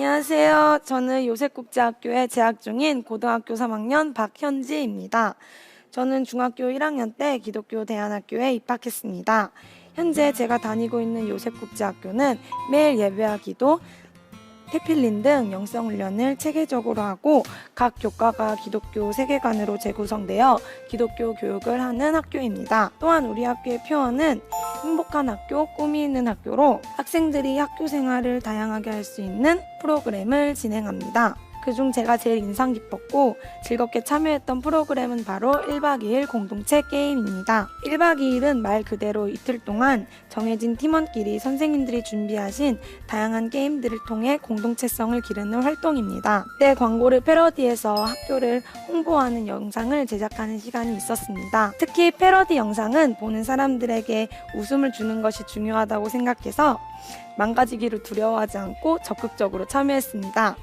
안녕하세요. 저는 요셉국제학교에 재학 중인 고등학교 3학년 박현지입니다. 저는 중학교 1학년 때 기독교 대안학교에 입학했습니다. 현재 제가 다니고 있는 요셉국제학교는 매일 예배와 기도, 태필린 등 영성훈련을 체계적으로 하고 각 교과가 기독교 세계관으로 재구성되어 기독교 교육을 하는 학교입니다. 또한 우리 학교의 표어는 행복한 학교, 꿈이 있는 학교로 학생들이 학교 생활을 다양하게 할 수 있는 프로그램을 진행합니다. 그중 제가 제일 인상 깊었고 즐겁게 참여했던 프로그램은 바로 1박 2일 공동체 게임입니다. 1박 2일은 말 그대로 이틀 동안 정해진 팀원끼리 선생님들이 준비하신 다양한 게임들을 통해 공동체성을 기르는 활동입니다. 그때 광고를 패러디해서 학교를 홍보하는 영상을 제작하는 시간이 있었습니다. 특히 패러디 영상은 보는 사람들에게 웃음을 주는 것이 중요하다고 생각해서 망가지기를 두려워하지 않고 적극적으로 참여했습니다.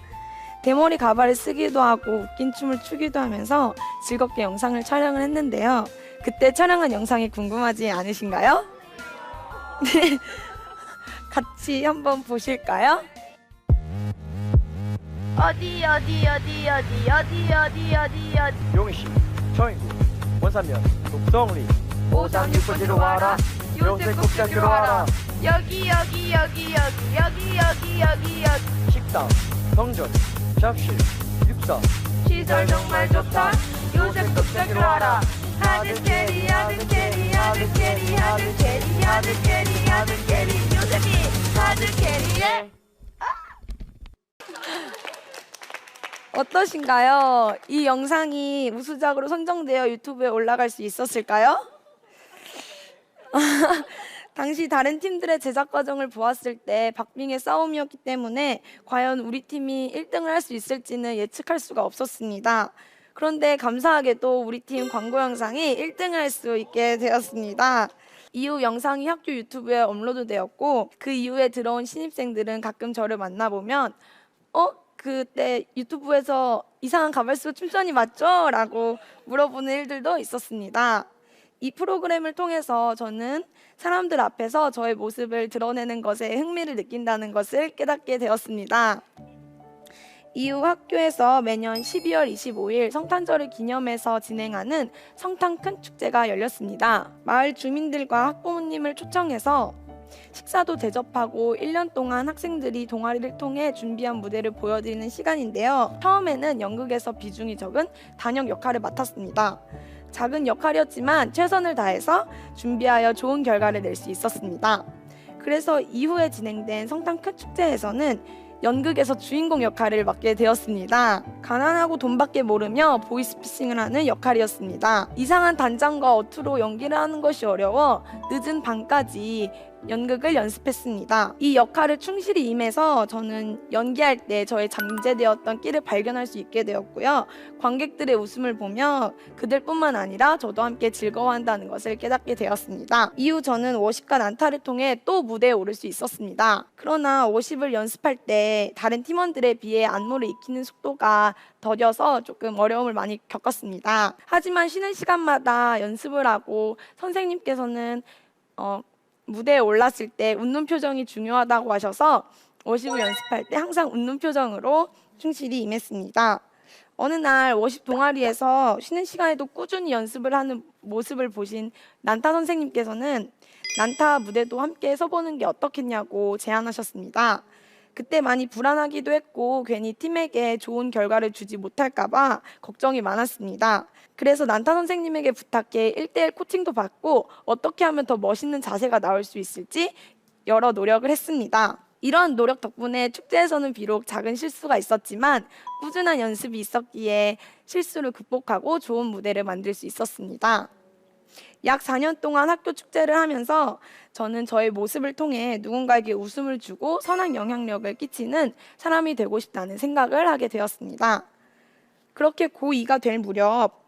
대머리 가발을 쓰기도 하고 웃긴 춤을 추기도 하면서 즐겁게 영상을 촬영을 했는데요. 그때 촬영한 영상이 궁금하지 않으신가요? 네, 같이 한번 보실까요? 어디 용시, 청인구, 원산면, 독성리 536번지로 와라 요셉국제학교로 와라 여기 식당, 성전, 샵실, 육사 시설 정말 좋다 요셉국제학교로 와라 아들캐리 요셉이 아들캐리에 어떠신가요? 이 영상이 우수작으로 선정되어 유튜브에 올라갈 수 있었을까요? 당시 다른 팀들의 제작 과정을 보았을 때 박빙의 싸움이었기 때문에 과연 우리 팀이 1등을 할 수 있을지는 예측할 수가 없었습니다. 그런데 감사하게도 우리 팀 광고 영상이 1등을 할 수 있게 되었습니다. 이후 영상이 학교 유튜브에 업로드되었고 그 이후에 들어온 신입생들은 가끔 저를 만나보면 그때 유튜브에서 이상한 가발 쓰고 춤추니 맞죠? 라고 물어보는 일들도 있었습니다. 이 프로그램을 통해서 저는 사람들 앞에서 저의 모습을 드러내는 것에 흥미를 느낀다는 것을 깨닫게 되었습니다. 이후 학교에서 매년 12월 25일 성탄절을 기념해서 진행하는 성탄 큰 축제가 열렸습니다. 마을 주민들과 학부모님을 초청해서 식사도 대접하고 1년 동안 학생들이 동아리를 통해 준비한 무대를 보여드리는 시간인데요. 처음에는 연극에서 비중이 적은 단역 역할을 맡았습니다. 작은 역할이었지만 최선을 다해서 준비하여 좋은 결과를 낼 수 있었습니다. 그래서 이후에 진행된 성탄 큰 축제에서는 연극에서 주인공 역할을 맡게 되었습니다. 가난하고 돈밖에 모르며 보이스피싱을 하는 역할이었습니다. 이상한 단장과 어투로 연기를 하는 것이 어려워 늦은 밤까지 연극을 연습했습니다. 이 역할을 충실히 임해서 저는 연기할 때 저의 잠재되었던 끼를 발견할 수 있게 되었고요. 관객들의 웃음을 보며 그들뿐만 아니라 저도 함께 즐거워한다는 것을 깨닫게 되었습니다. 이후 저는 50과 난타를 통해 또 무대에 오를 수 있었습니다. 그러나 50을 연습할 때 다른 팀원들에 비해 안무를 익히는 속도가 더뎌서 조금 어려움을 많이 겪었습니다. 하지만 쉬는 시간마다 연습을 하고 선생님께서는 무대에 올랐을 때 웃는 표정이 중요하다고 하셔서 50을 연습할 때 항상 웃는 표정으로 충실히 임했습니다. 어느 날 50 동아리에서 쉬는 시간에도 꾸준히 연습을 하는 모습을 보신 난타 선생님께서는 난타 무대도 함께 서보는 게 어떻겠냐고 제안하셨습니다. 그때 많이 불안하기도 했고 괜히 팀에게 좋은 결과를 주지 못할까봐 걱정이 많았습니다. 그래서 난타 선생님에게 부탁해 1대1 코칭도 받고 어떻게 하면 더 멋있는 자세가 나올 수 있을지 여러 노력을 했습니다. 이런 노력 덕분에 축제에서는 비록 작은 실수가 있었지만 꾸준한 연습이 있었기에 실수를 극복하고 좋은 무대를 만들 수 있었습니다. 약 4년 동안 학교 축제를 하면서 저는 저의 모습을 통해 누군가에게 웃음을 주고 선한 영향력을 끼치는 사람이 되고 싶다는 생각을 하게 되었습니다. 그렇게 고2가 될 무렵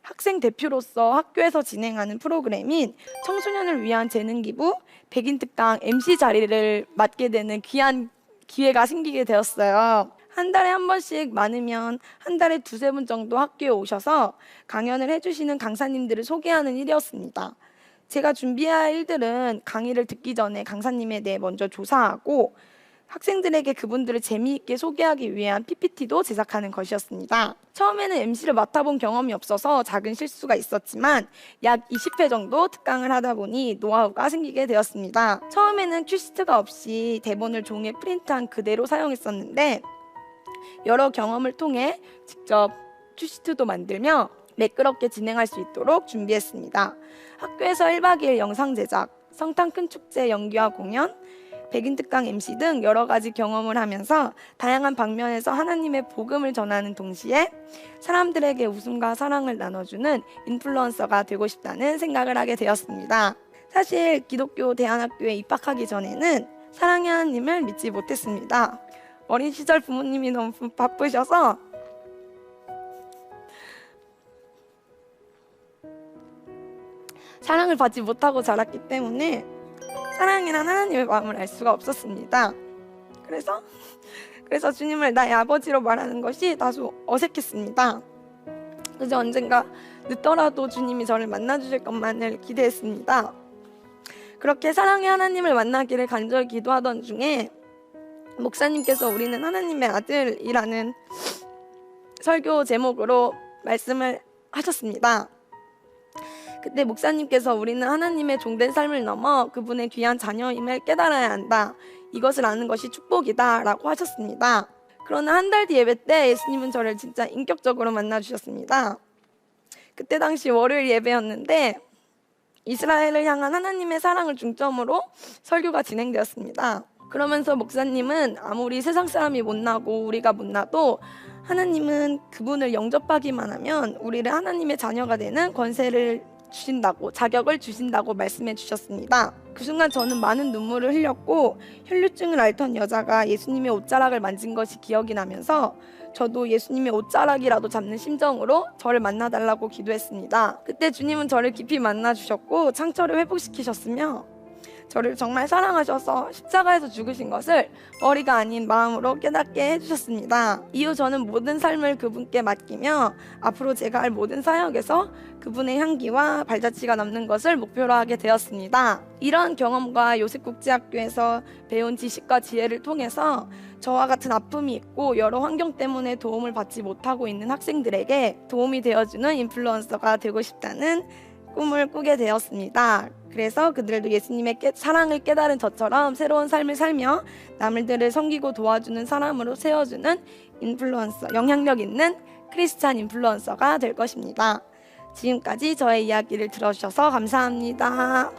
학생 대표로서 학교에서 진행하는 프로그램인 청소년을 위한 재능기부 100인 특강 MC 자리를 맡게 되는 귀한 기회가 생기게 되었어요. 한 달에 한 번씩 많으면 한 달에 2-3분 정도 학교에 오셔서 강연을 해주시는 강사님들을 소개하는 일이었습니다. 제가 준비할 일들은 강의를 듣기 전에 강사님에 대해 먼저 조사하고 학생들에게 그분들을 재미있게 소개하기 위한 PPT도 제작하는 것이었습니다. 처음에는 MC를 맡아본 경험이 없어서 작은 실수가 있었지만 약 20회 정도 특강을 하다 보니 노하우가 생기게 되었습니다. 처음에는 큐시트가 없이 대본을 종이에 프린트한 그대로 사용했었는데 여러 경험을 통해 직접 큐시트도 만들며 매끄럽게 진행할 수 있도록 준비했습니다. 학교에서 1박 2일 영상 제작, 성탄 큰 축제 연기와 공연, 백인 특강 MC 등 여러 가지 경험을 하면서 다양한 방면에서 하나님의 복음을 전하는 동시에 사람들에게 웃음과 사랑을 나눠주는 인플루언서가 되고 싶다는 생각을 하게 되었습니다. 사실 기독교 대안학교에 입학하기 전에는 사랑의 하나님을 믿지 못했습니다. 어린 시절 부모님이 너무 바쁘셔서 사랑을 받지 못하고 자랐기 때문에 사랑이란 하나님의 마음을 알 수가 없었습니다. 그래서 주님을 나의 아버지로 말하는 것이 다소 어색했습니다. 그래서 언젠가 늦더라도 주님이 저를 만나주실 것만을 기대했습니다. 그렇게 사랑의 하나님을 만나기를 간절히 기도하던 중에 목사님께서 우리는 하나님의 아들이라는 설교 제목으로 말씀을 하셨습니다. 그때 목사님께서 우리는 하나님의 종된 삶을 넘어 그분의 귀한 자녀임을 깨달아야 한다. 이것을 아는 것이 축복이다 라고 하셨습니다. 그러나 한 달 뒤 예배 때 예수님은 저를 진짜 인격적으로 만나주셨습니다. 그때 당시 월요일 예배였는데 이스라엘을 향한 하나님의 사랑을 중점으로 설교가 진행되었습니다. 그러면서 목사님은 아무리 세상 사람이 못나고 우리가 못나도 하나님은 그분을 영접하기만 하면 우리를 하나님의 자녀가 되는 권세를 주신다고, 자격을 주신다고 말씀해 주셨습니다. 그 순간 저는 많은 눈물을 흘렸고 혈류증을 앓던 여자가 예수님의 옷자락을 만진 것이 기억이 나면서 저도 예수님의 옷자락이라도 잡는 심정으로 저를 만나달라고 기도했습니다. 그때 주님은 저를 깊이 만나주셨고 상처를 회복시키셨으며 저를 정말 사랑하셔서 십자가에서 죽으신 것을 머리가 아닌 마음으로 깨닫게 해주셨습니다. 이후 저는 모든 삶을 그분께 맡기며 앞으로 제가 할 모든 사역에서 그분의 향기와 발자취가 남는 것을 목표로 하게 되었습니다. 이러한 경험과 요셉국제학교에서 배운 지식과 지혜를 통해서 저와 같은 아픔이 있고 여러 환경 때문에 도움을 받지 못하고 있는 학생들에게 도움이 되어주는 인플루언서가 되고 싶다는 꿈을 꾸게 되었습니다. 그래서 그들도 예수님의 사랑을 깨달은 저처럼 새로운 삶을 살며 남들을 섬기고 도와주는 사람으로 세워주는 인플루언서, 영향력 있는 크리스찬 인플루언서가 될 것입니다. 지금까지 저의 이야기를 들어주셔서 감사합니다.